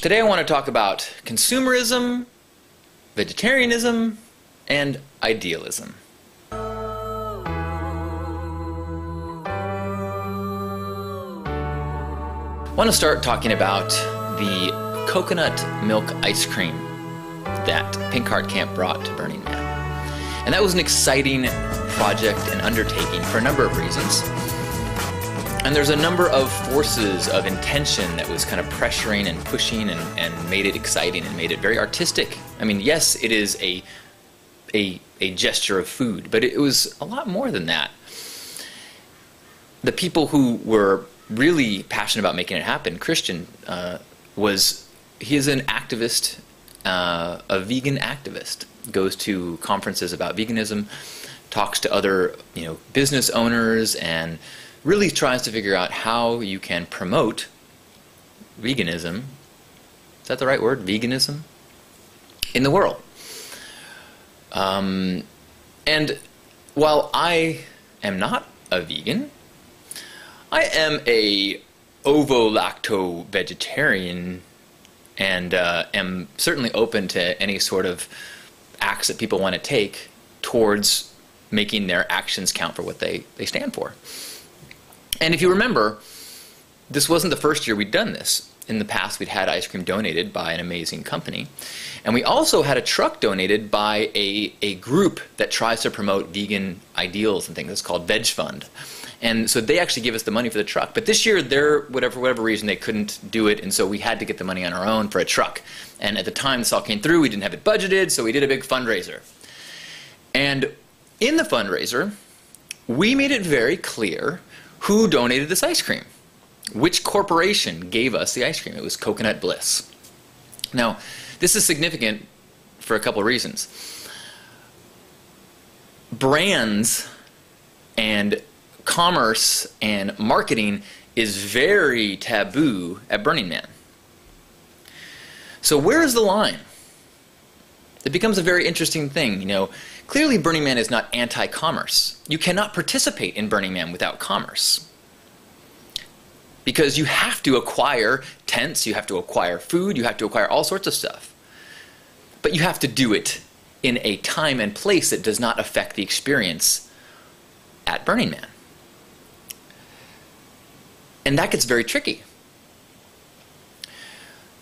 Today I want to talk about consumerism, vegetarianism, and idealism. I want to start talking about the coconut milk ice cream that Pink Heart Camp brought to Burning Man. And that was an exciting project and undertaking for a number of reasons. And there's a number of forces of intention that was kind of pressuring and pushing and made it exciting and made it very artistic. I mean, yes, it is a gesture of food, but it was a lot more than that. The people who were really passionate about making it happen, Christian, he is an activist, a vegan activist, goes to conferences about veganism, talks to other business owners, and really tries to figure out how you can promote veganism. Is that the right word? Veganism? In the world. And while I am not a vegan, I am a ovo-lacto vegetarian and am certainly open to any sort of acts that people want to take towards making their actions count for what they stand for. And if you remember, this wasn't the first year we'd done this. In the past, we'd had ice cream donated by an amazing company. And we also had a truck donated by a group that tries to promote vegan ideals and things. It's called Veg Fund. And so they actually give us the money for the truck. But this year, for whatever reason, they couldn't do it, and so we had to get the money on our own for a truck. And at the time this all came through, we didn't have it budgeted, so we did a big fundraiser. And in the fundraiser, we made it very clear who donated this ice cream. Which corporation gave us the ice cream? It was Coconut Bliss. Now, this is significant for a couple of reasons. Brands and commerce and marketing is very taboo at Burning Man. So where is the line? It becomes a very interesting thing. Clearly Burning Man is not anti-commerce. You cannot participate in Burning Man without commerce. Because you have to acquire tents, you have to acquire food, you have to acquire all sorts of stuff. But you have to do it in a time and place that does not affect the experience at Burning Man. And that gets very tricky.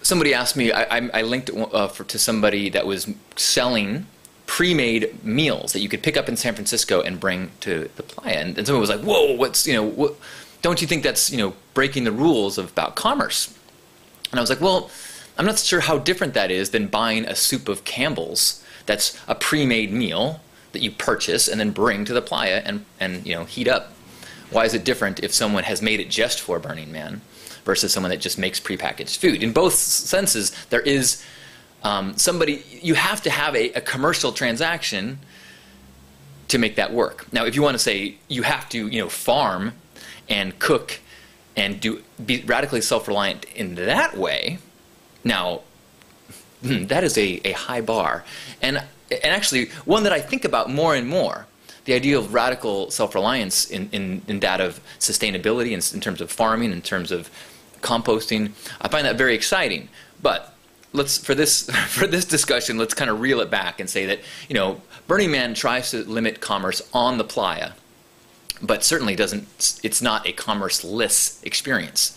Somebody asked me, I linked to somebody that was selling pre-made meals that you could pick up in San Francisco and bring to the playa. And someone was like, whoa, don't you think that's, breaking the rules about commerce? And I was like, well, I'm not sure how different that is than buying a soup of Campbell's that's a pre-made meal that you purchase and then bring to the playa and heat up. Why is it different if someone has made it just for Burning Man versus someone that just makes prepackaged food? In both senses, there is you have to have a commercial transaction to make that work. Now, if you want to say you have to, farm and cook and be radically self-reliant in that way, now, that is a high bar. And actually, one that I think about more and more, the idea of radical self-reliance in that of sustainability, in terms of farming, in terms of composting, I find that very exciting. But for this discussion, let's kind of reel it back and say that Burning Man tries to limit commerce on the playa, but certainly doesn't. It's not a commerce-less experience.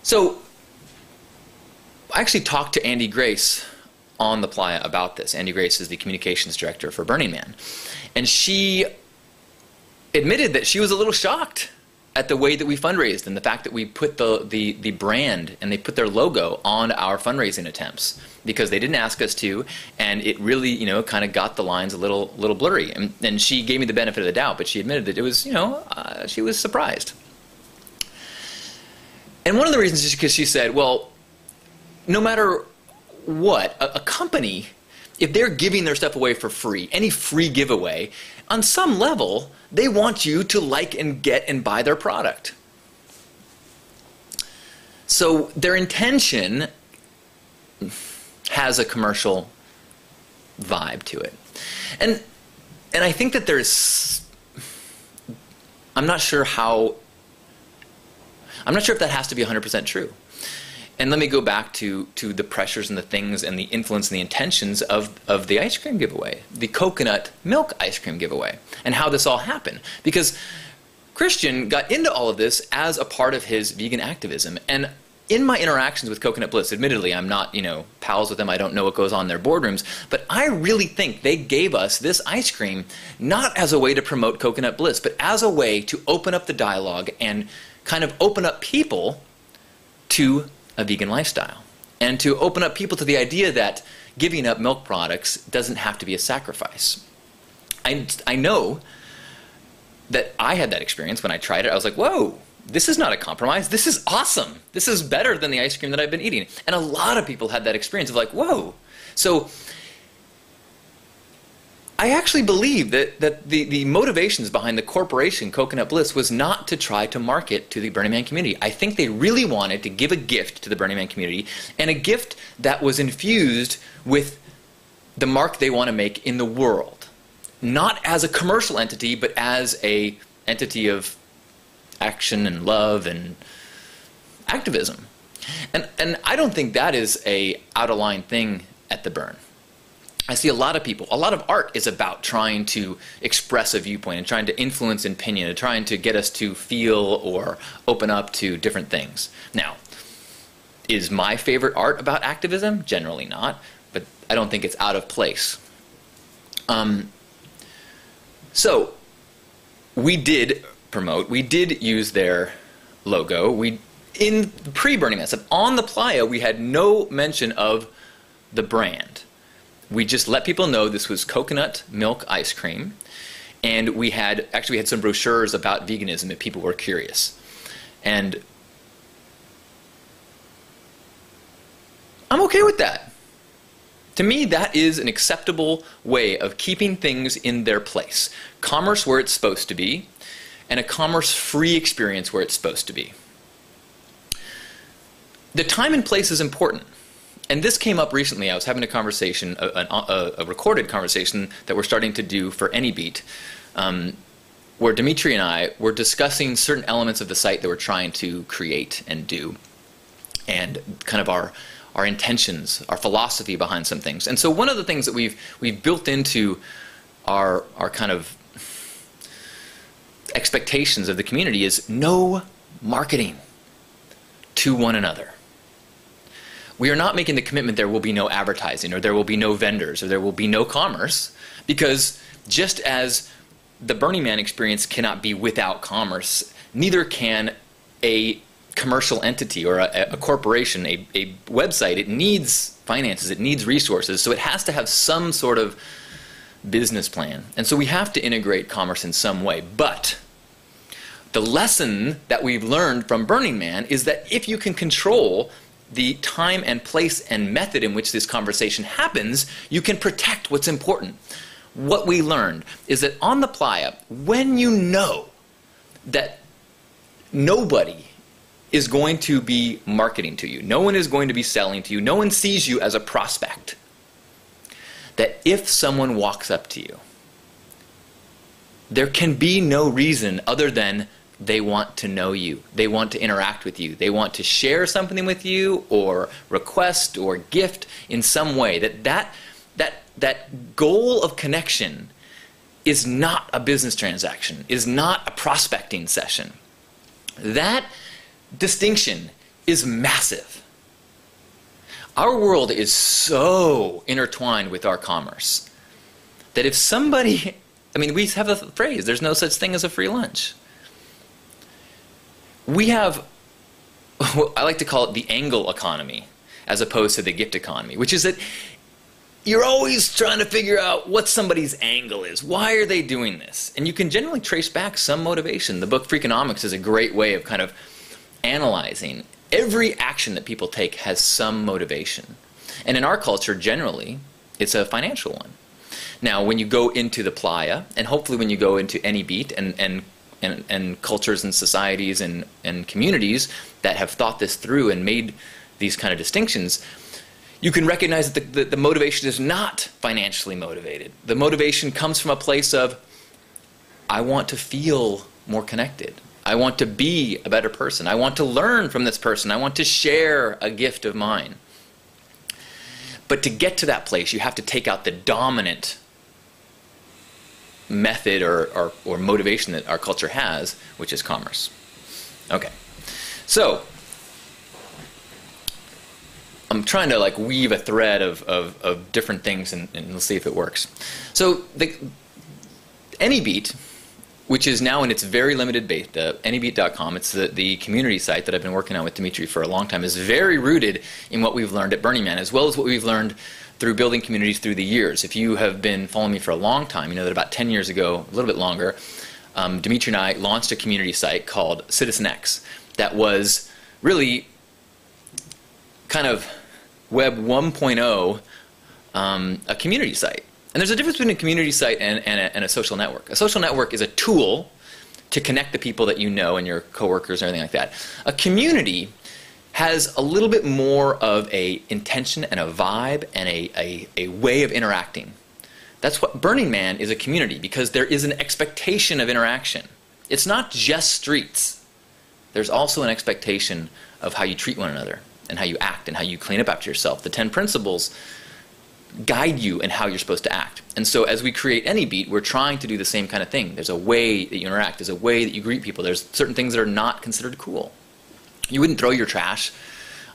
So I actually talked to Andy Grace on the playa about this. Andy Grace is the communications director for Burning Man. And she admitted that she was a little shocked at the way that we fundraised and the fact that we put the brand and they put their logo on our fundraising attempts because they didn't ask us to, and it really, kind of got the lines a little blurry. And she gave me the benefit of the doubt, but she admitted that it was, she was surprised. And one of the reasons is because she said, well, no matter what, a company, if they're giving their stuff away for free, any free giveaway, on some level, they want you to like and get and buy their product. So their intention has a commercial vibe to it. And I think that I'm not sure if that has to be 100% true. And let me go back to the pressures and the things and the influence and the intentions of the ice cream giveaway, the coconut milk ice cream giveaway, and how this all happened. Because Christian got into all of this as a part of his vegan activism. And in my interactions with Coconut Bliss, admittedly, I'm not, pals with them. I don't know what goes on in their boardrooms. But I really think they gave us this ice cream not as a way to promote Coconut Bliss, but as a way to open up the dialogue and kind of open up people to a vegan lifestyle, and to open up people to the idea that giving up milk products doesn't have to be a sacrifice. I know that I had that experience when I tried it. I was like, whoa, this is not a compromise. This is awesome. This is better than the ice cream that I've been eating. And a lot of people had that experience of like, whoa. So I actually believe that the motivations behind the corporation Coconut Bliss was not to try to market to the Burning Man community. I think they really wanted to give a gift to the Burning Man community, and a gift that was infused with the mark they want to make in the world. Not as a commercial entity, but as a entity of action and love and activism. And I don't think that is a out-of-line thing at the Burn. I see a lot of people, a lot of art is about trying to express a viewpoint and trying to influence opinion and trying to get us to feel or open up to different things. Now, is my favorite art about activism? Generally not, but I don't think it's out of place. So, we did promote, we did use their logo. In the pre-Burning Man stuff, on the playa, we had no mention of the brand. We just let people know this was coconut milk ice cream, and we had some brochures about veganism if people were curious. And I'm okay with that. To me, that is an acceptable way of keeping things in their place. Commerce where it's supposed to be, and a commerce-free experience where it's supposed to be. The time and place is important. And this came up recently. I was having a conversation, a recorded conversation that we're starting to do for Anybeat, where Dimitri and I were discussing certain elements of the site that we're trying to create and do, and kind of our intentions, our philosophy behind some things. And so one of the things that we've built into our kind of expectations of the community is no marketing to one another. We are not making the commitment there will be no advertising, or there will be no vendors, or there will be no commerce, because just as the Burning Man experience cannot be without commerce, neither can a commercial entity or a corporation, a website. It needs finances, it needs resources, so it has to have some sort of business plan. And so we have to integrate commerce in some way. But the lesson that we've learned from Burning Man is that if you can control the time and place and method in which this conversation happens, you can protect what's important. What we learned is that on the playa, when you know that nobody is going to be marketing to you, no one is going to be selling to you, no one sees you as a prospect, that if someone walks up to you, there can be no reason other than they want to know you, they want to interact with you, they want to share something with you, or request or gift in some way. That goal of connection is not a business transaction, is not a prospecting session. That distinction is massive. Our world is so intertwined with our commerce that if somebody, we have a phrase, there's no such thing as a free lunch. We have, I like to call it the angle economy as opposed to the gift economy, which is that you're always trying to figure out what somebody's angle is. Why are they doing this? And you can generally trace back some motivation. The book Freakonomics is a great way of kind of analyzing. Every action that people take has some motivation. And in our culture, generally, it's a financial one. Now, when you go into the playa, and hopefully when you go into Anybeat and cultures and societies and communities that have thought this through and made these kind of distinctions, you can recognize that the motivation is not financially motivated. The motivation comes from a place of, I want to feel more connected. I want to be a better person. I want to learn from this person. I want to share a gift of mine. But to get to that place, you have to take out the dominant method or motivation that our culture has, which is commerce. Okay. So, I'm trying to like weave a thread of different things and let's see if it works. So, the Anybeat, which is now in its very limited beta, Anybeat.com, it's the community site that I've been working on with Dimitri for a long time, is very rooted in what we've learned at Burning Man, as well as what we've learned through building communities through the years. If you have been following me for a long time, you know that about 10 years ago, a little bit longer, Dimitri and I launched a community site called Citizen X that was really kind of Web 1.0, a community site. And there's a difference between a community site and a social network. A social network is a tool to connect the people that you know and your coworkers and everything like that. A community has a little bit more of a intention and a vibe and a way of interacting. That's what Burning Man is, a community, because there is an expectation of interaction. It's not just streets. There's also an expectation of how you treat one another and how you act and how you clean up after yourself. The 10 principles guide you in how you're supposed to act. And so as we create Anybeat, we're trying to do the same kind of thing. There's a way that you interact. There's a way that you greet people. There's certain things that are not considered cool. You wouldn't throw your trash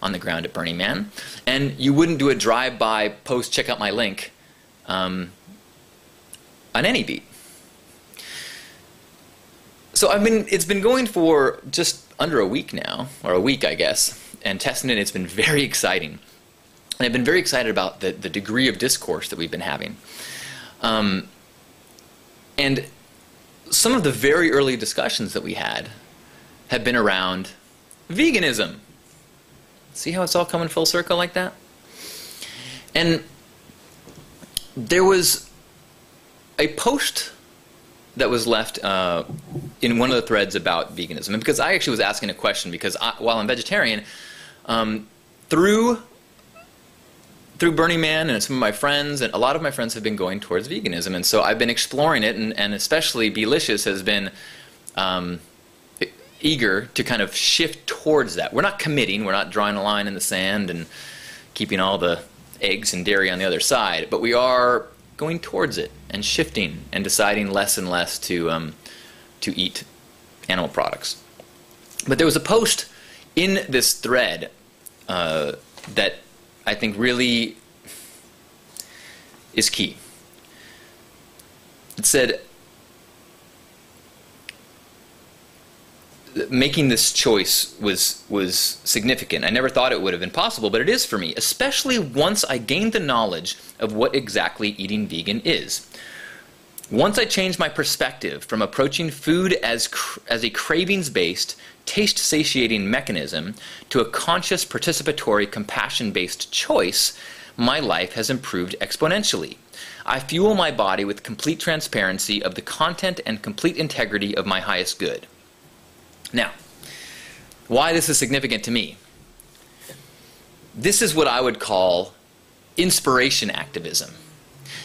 on the ground at Burning Man, and you wouldn't do a drive-by post, check out my link, on Anybeat. So it's been going for just under a week now, or a week I guess, and testing it. It's been very exciting. And I've been very excited about the degree of discourse that we've been having. And some of the very early discussions that we had have been around veganism. See how it's all coming full circle like that? And there was a post that was left in one of the threads about veganism. And because I actually was asking a question, because while I'm vegetarian, through Burning Man and some of my friends, and a lot of my friends have been going towards veganism, and so I've been exploring it, and especially Belicious has been eager to kind of shift towards that. We're not committing, we're not drawing a line in the sand and keeping all the eggs and dairy on the other side, but we are going towards it and shifting and deciding less and less to eat animal products. But there was a post in this thread that I think really is key. It said, making this choice was significant. I never thought it would have been possible, but it is for me, especially once I gained the knowledge of what exactly eating vegan is. Once I changed my perspective from approaching food as a cravings-based, taste-satiating mechanism to a conscious, participatory, compassion-based choice, my life has improved exponentially. I fuel my body with complete transparency of the content and complete integrity of my highest good. Now, why this is significant to me? This is what I would call inspiration activism.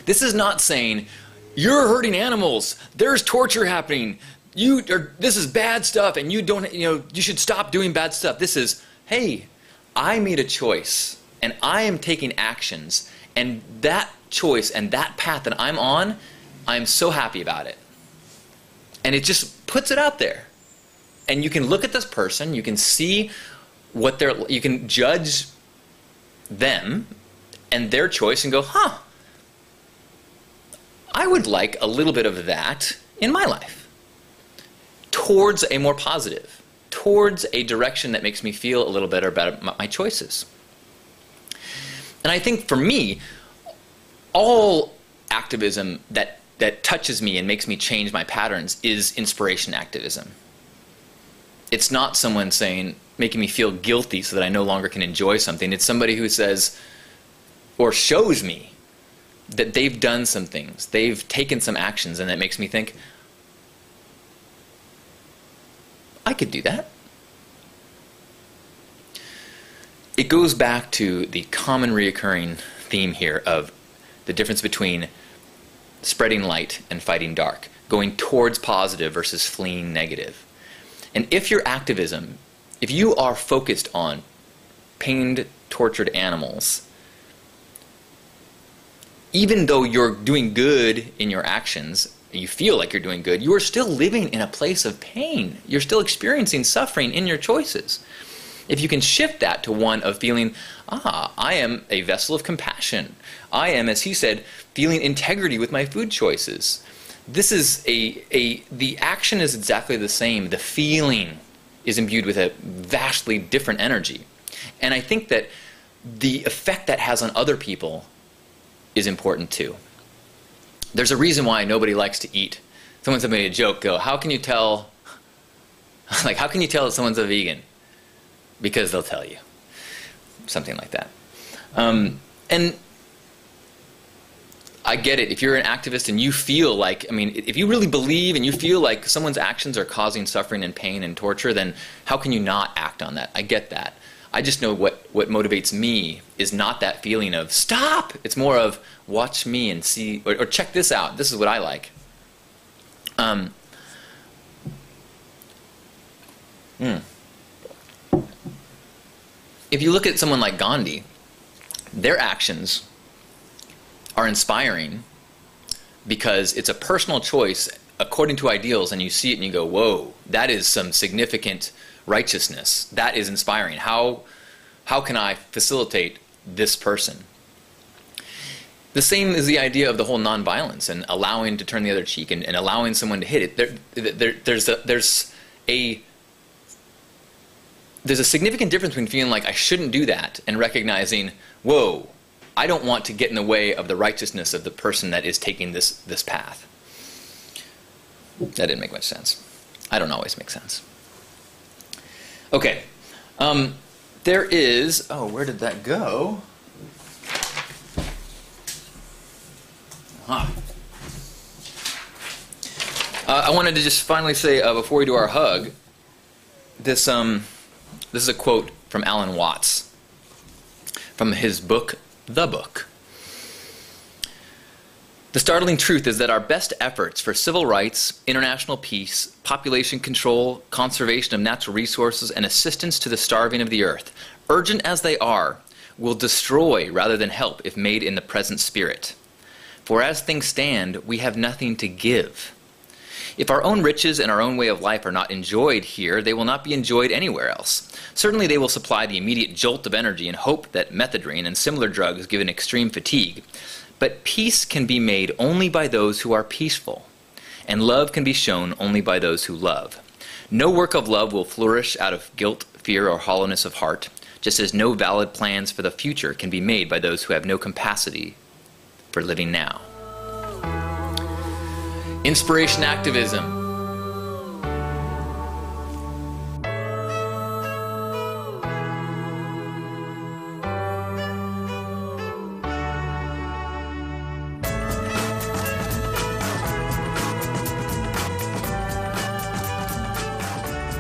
This is not saying, you're hurting animals, there's torture happening, this is bad stuff, and you should stop doing bad stuff. This is, hey, I made a choice, and I am taking actions, and that choice and that path that I'm on, I'm so happy about it. And it just puts it out there. And you can look at this person, you can see you can judge them and their choice and go, huh, I would like a little bit of that in my life. Towards a more positive, towards a direction that makes me feel a little better about my choices. And I think for me, all activism that touches me and makes me change my patterns is inspiration activism. It's not someone making me feel guilty so that I no longer can enjoy something. It's somebody who says, or shows me, that they've done some things, they've taken some actions, and that makes me think, I could do that. It goes back to the common reoccurring theme here of the difference between spreading light and fighting dark, going towards positive versus fleeing negative. And if your activism, if you are focused on pained, tortured animals, even though you're doing good in your actions, you feel like you're doing good, you are still living in a place of pain. You're still experiencing suffering in your choices. If you can shift that to one of feeling, I am a vessel of compassion. I am, as he said, feeling integrity with my food choices. This is the action is exactly the same. The feeling is imbued with a vastly different energy. And I think that the effect that has on other people is important too. There's a reason why nobody likes to eat. Someone said made a joke, go, how can you tell, like, how can you tell that someone's a vegan? Because they'll tell you. Something like that. And I get it. If you're an activist and you feel like, I mean, if you really believe and you feel like someone's actions are causing suffering and pain and torture, then how can you not act on that? I get that. I just know what motivates me is not that feeling of stop. It's more of watch me and see, or check this out. This is what I like. If you look at someone like Gandhi, their actions are inspiring because it's a personal choice according to ideals, and you see it and you go, whoa, that is some significant righteousness. That is inspiring. How can I facilitate this person? The same is the idea of the whole nonviolence and allowing to turn the other cheek and allowing someone to hit it. There's a significant difference between feeling like I shouldn't do that and recognizing, whoa, I don't want to get in the way of the righteousness of the person that is taking this path. That didn't make much sense. I don't always make sense. Okay. There is, oh, where did that go? I wanted to just finally say, before we do our hug, this is a quote from Alan Watts, from his book, The Book. The startling truth is that our best efforts for civil rights, international peace, population control, conservation of natural resources, and assistance to the starving of the earth, urgent as they are, will destroy rather than help if made in the present spirit. For as things stand, we have nothing to give. If our own riches and our own way of life are not enjoyed here, they will not be enjoyed anywhere else. Certainly they will supply the immediate jolt of energy and hope that methadone and similar drugs give an extreme fatigue. But peace can be made only by those who are peaceful, and love can be shown only by those who love. No work of love will flourish out of guilt, fear, or hollowness of heart, just as no valid plans for the future can be made by those who have no capacity for living now. Inspiration Activism.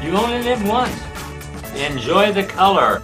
You only live once. Enjoy the color.